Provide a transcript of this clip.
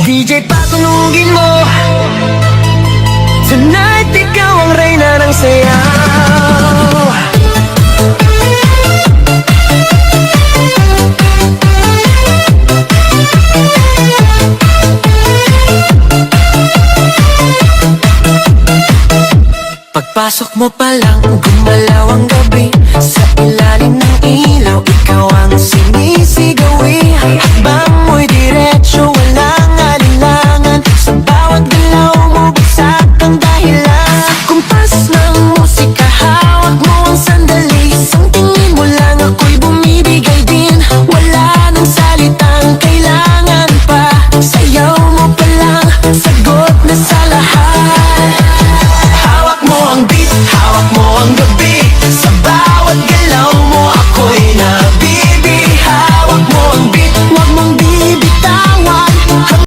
DJ patunugin mo, tonight ikaw ang reyna ng sayaw. Pagpasok mo pa lang, gumalaw ang gabi. Sa ilalim ng ilaw, ikaw ang sinisigawi. Hakbang mo'y diretsyo, walang alinlangan. Sa bawat galaw mo, bagsak ang dahilan. Sa kumpas ng musika, hawak mo ang sandali. Isang tingin mo lang, ako'y bumibigay din. Wala nang salitang kailangan pa, sayaw mo pa.